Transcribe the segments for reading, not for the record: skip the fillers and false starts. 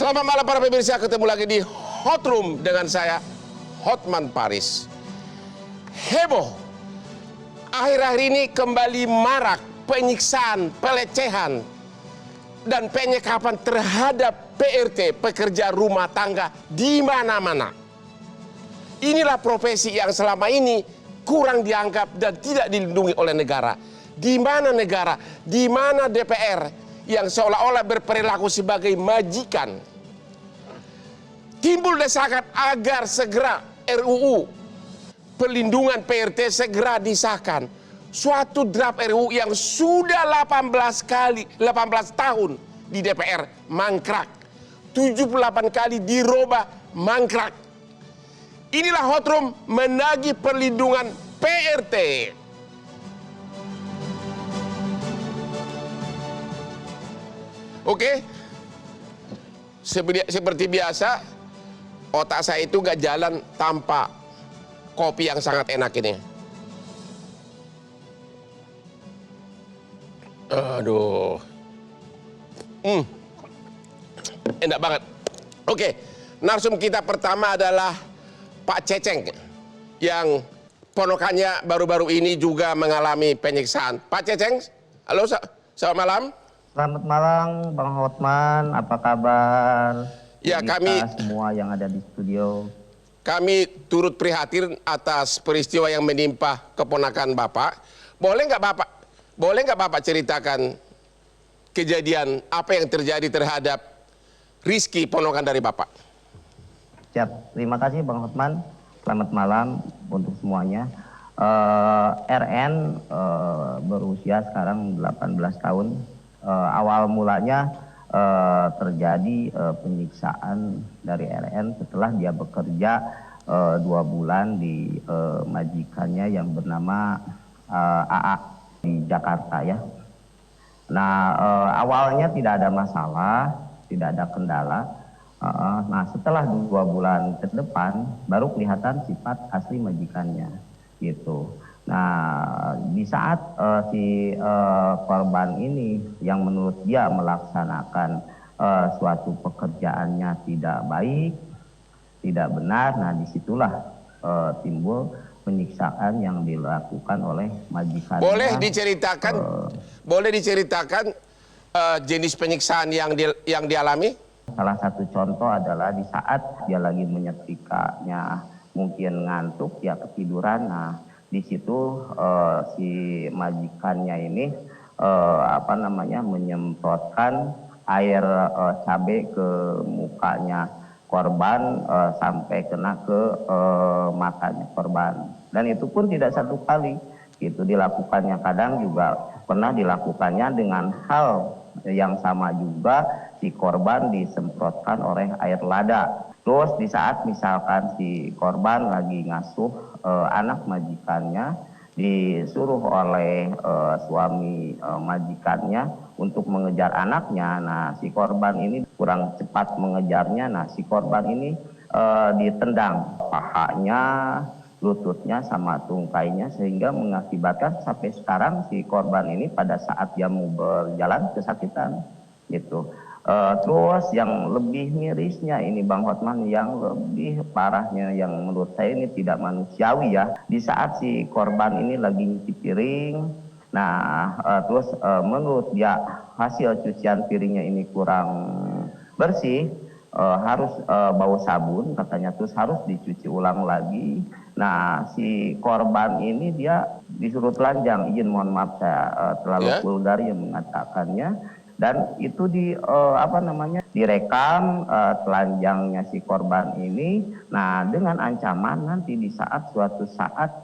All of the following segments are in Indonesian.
Selamat malam para pemirsa, ketemu lagi di Hot Room dengan saya, Hotman Paris. Heboh, akhir-akhir ini kembali marak penyiksaan, pelecehan, dan penyekapan terhadap PRT, pekerja rumah tangga di mana-mana. Inilah profesi yang selama ini kurang dianggap dan tidak dilindungi oleh negara. Di mana negara, di mana DPR yang seolah-olah berperilaku sebagai majikan. Timbul desakan agar segera RUU pelindungan PRT segera disahkan. Suatu draft RUU yang sudah 18 tahun di DPR mangkrak. 78 kali dirubah mangkrak. Inilah Hot Room menagih perlindungan PRT. Oke, seperti biasa, otak saya itu gak jalan tanpa kopi yang sangat enak ini. Aduh, enak banget. Oke, narsum kita pertama adalah Pak Ceceng, yang ponakannya baru-baru ini juga mengalami penyiksaan. Pak Ceceng, halo, selamat malam. Selamat malam Bang Hotman, apa kabar? Ya, kami semua yang ada di studio. Kami turut prihatin atas peristiwa yang menimpa keponakan Bapak. Boleh nggak Bapak ceritakan kejadian apa yang terjadi terhadap Rizky, ponakan dari Bapak? Siap, terima kasih Bang Hotman. Selamat malam untuk semuanya. RN berusia sekarang 18 tahun. Awal mulanya terjadi penyiksaan dari RN setelah dia bekerja 2 bulan di majikannya yang bernama AA di Jakarta ya. Nah, awalnya tidak ada masalah, tidak ada kendala. Nah, setelah 2 bulan ke depan baru kelihatan sifat asli majikannya gitu. Nah, di saat si korban ini yang menurut dia melaksanakan suatu pekerjaannya tidak baik, tidak benar, nah disitulah timbul penyiksaan yang dilakukan oleh majikannya. Boleh diceritakan jenis penyiksaan yang dialami? Salah satu contoh adalah di saat dia lagi menyetrikanya, mungkin ngantuk, ya ketiduran. Nah, di situ si majikannya ini menyemprotkan air cabai ke mukanya korban sampai kena ke matanya korban. Dan itu pun tidak satu kali, itu dilakukannya. Kadang juga pernah dilakukannya dengan hal yang sama juga, si korban disemprotkan oleh air lada. Terus di saat misalkan si korban lagi ngasuh anak majikannya, disuruh oleh suami majikannya untuk mengejar anaknya. Nah, si korban ini kurang cepat mengejarnya. Nah, si korban ini ditendang pahanya, lututnya sama tungkainya, sehingga mengakibatkan sampai sekarang si korban ini pada saat dia mau berjalan kesakitan gitu. Terus yang lebih mirisnya ini Bang Hotman, yang lebih parahnya yang menurut saya ini tidak manusiawi ya. Di saat si korban ini lagi nyuci piring, nah terus menurut dia hasil cucian piringnya ini kurang bersih, harus bau sabun katanya, terus harus dicuci ulang lagi. Nah, si korban ini dia disuruh telanjang, izin mohon maaf saya terlalu vulgar yang mengatakannya. Dan itu direkam telanjangnya si korban ini. Nah, dengan ancaman nanti di suatu saat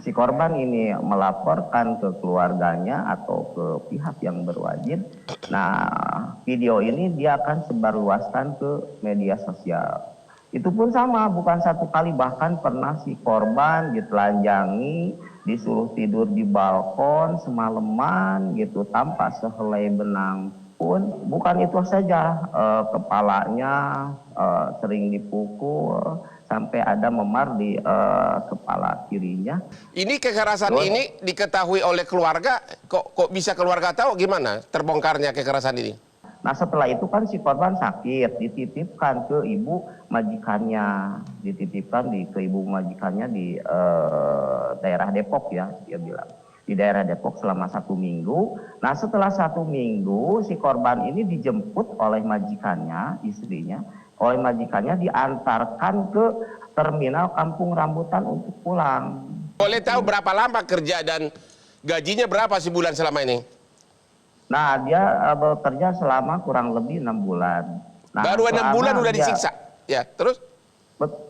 si korban ini melaporkan ke keluarganya atau ke pihak yang berwajib. Nah, video ini dia akan sebarluaskan ke media sosial. Itu pun sama, bukan satu kali, bahkan pernah si korban ditelanjangi, disuruh tidur di balkon semalaman gitu tanpa sehelai benang pun. Bukan itu saja, kepalanya sering dipukul sampai ada memar di kepala kirinya. Ini kekerasan ini diketahui oleh keluarga, kok bisa keluarga tahu, gimana terbongkarnya kekerasan ini? Nah setelah itu kan si korban sakit, dititipkan ke ibu majikannya, ke ibu majikannya di daerah Depok ya, dia bilang. Di daerah Depok selama 1 minggu. Nah setelah 1 minggu si korban ini dijemput oleh majikannya, istrinya, oleh majikannya diantarkan ke terminal Kampung Rambutan untuk pulang. Boleh tahu berapa lama kerja dan gajinya berapa sebulan selama ini? Nah dia bekerja selama kurang lebih 6 bulan. Nah, Baru 6 bulan udah dia, disiksa. Ya, terus?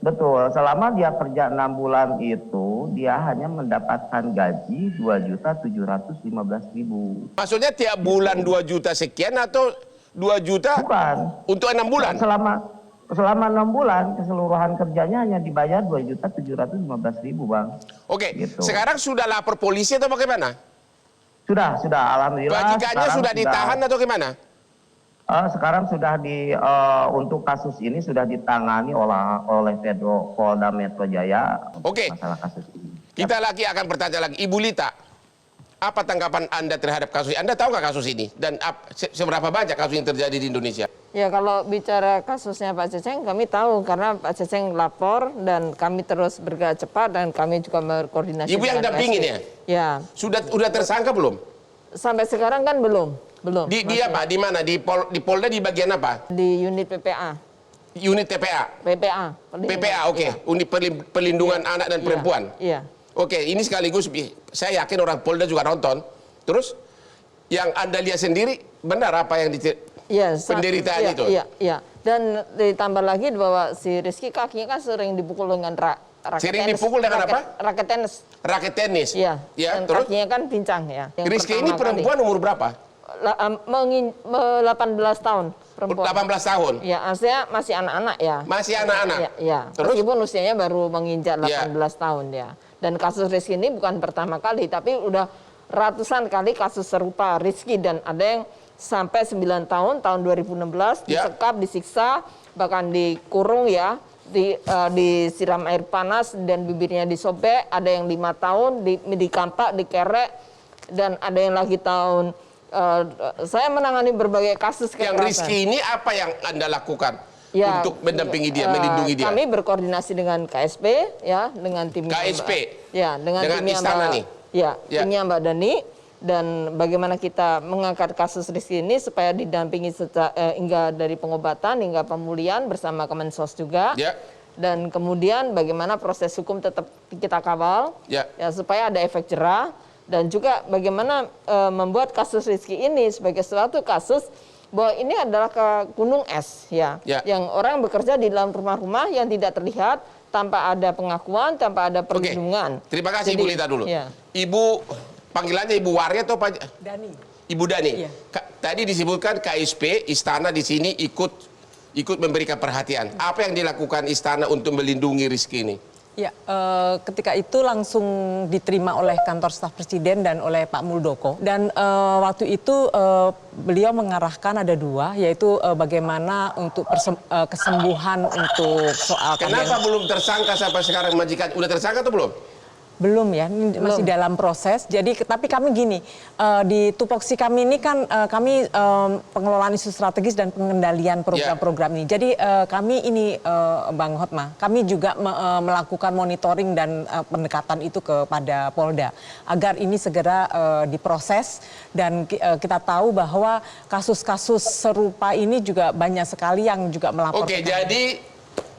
Betul, selama dia kerja 6 bulan itu dia hanya mendapatkan gaji 2.715.000. Maksudnya tiap bulan 2 juta sekian atau 2 juta Bukan. untuk 6 bulan? Selama 6 bulan keseluruhan kerjanya hanya dibayar 2.715.000, Bang. Oke, Gitu. sekarang sudah lapor polisi atau bagaimana? Sudah, alhamdulillah. Majikannya sudah ditahan atau gimana? Sekarang sudah untuk kasus ini sudah ditangani oleh Polda Metro Jaya. Oke. Masalah kasus ini. Kita lagi akan bertanya lagi, Ibu Lita, apa tanggapan Anda terhadap kasus ini? Anda tahu nggak kasus ini? Dan seberapa banyak kasus yang terjadi di Indonesia? Ya kalau bicara kasusnya Pak Ceceng kami tahu karena Pak Ceceng lapor dan kami terus bergerak cepat dan kami juga berkoordinasi. Ibu yang dengan dampingin KSP. ya? Ya. Sudah tersangka belum? Sampai sekarang kan belum. Di apa? Di mana? Di Polda di bagian apa? Di unit PPA. Unit TPA. PPA. PPA, oke. Ya. Unit Perlindungan Anak dan Perempuan. Iya. Oke, ini sekaligus saya yakin orang Polda juga nonton. Terus yang Anda lihat sendiri benar apa yang penderitaan itu? Iya. Dan ditambah lagi bahwa si Rizky kakinya kan sering dipukul dengan raket Sering tenis. dipukul dengan apa? Raket tenis. Raket tenis. Iya. Ya, Dan terus kakinya kan pincang ya. Yang Rizky ini pertama kali. perempuan umur berapa? 18 tahun perempuan. 18 tahun. Ya, artinya masih anak-anak ya. Masih anak-anak. Ya. Terus? Meskipun usianya baru menginjak 18 tahun ya. Dan kasus Rizky ini bukan pertama kali, tapi udah ratusan kali kasus serupa Rizky dan ada yang sampai 9 tahun 2016 disekap, disiksa, bahkan dikurung ya, disiram air panas dan bibirnya disobek, ada yang 5 tahun dikampak, dikerek, dan ada yang lagi tahun. Saya menangani berbagai kasus kekerasan. Yang Rizky ini apa yang Anda lakukan untuk mendampingi dia, ya, melindungi dia? Kami berkoordinasi dengan KSP ya, dengan tim KSP? dengan timnya istana Mbak, nih? Ya, timnya Mbak Dani, dan bagaimana kita mengangkat kasus Rizky ini supaya didampingi hingga dari pengobatan hingga pemulihan bersama Kemensos juga. Ya. Dan kemudian bagaimana proses hukum tetap kita kawal Ya. supaya ada efek jerah, dan juga bagaimana membuat kasus Rizky ini sebagai suatu kasus bahwa ini adalah ke gunung es ya. Yang orang bekerja di dalam rumah-rumah yang tidak terlihat, tanpa ada pengakuan, tanpa ada perlindungan. Terima kasih. Ibu Lita dulu. Ya. Ibu, panggilannya Ibu Waria atau Pak Dani. Ibu Dani. Iya. Tadi disebutkan KSP Istana di sini ikut memberikan perhatian. Apa yang dilakukan Istana untuk melindungi Rizky ini? Ya, ketika itu langsung diterima oleh kantor staf presiden dan oleh Pak Muldoko. Dan waktu itu beliau mengarahkan ada 2, yaitu bagaimana untuk kesembuhan untuk soal. Kenapa belum tersangka sampai sekarang majikan? Udah tersangka atau belum? Belum ya, ini masih dalam proses. Jadi, tapi kami gini, di tupoksi kami ini kan kami pengelolaan isu strategis dan pengendalian program-program ini. Jadi kami ini Bang Hotma, kami juga melakukan monitoring dan pendekatan itu kepada Polda agar ini segera diproses, dan kita tahu bahwa kasus-kasus serupa ini juga banyak sekali yang juga melaporkan. Oke, jadi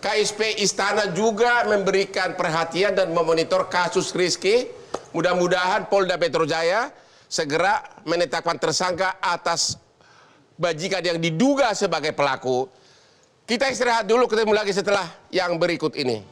KSP Istana juga memberikan perhatian dan memonitor kasus Rizky. Mudah-mudahan Polda Metro Jaya segera menetapkan tersangka atas majikan yang diduga sebagai pelaku. Kita istirahat dulu, ketemu lagi setelah yang berikut ini.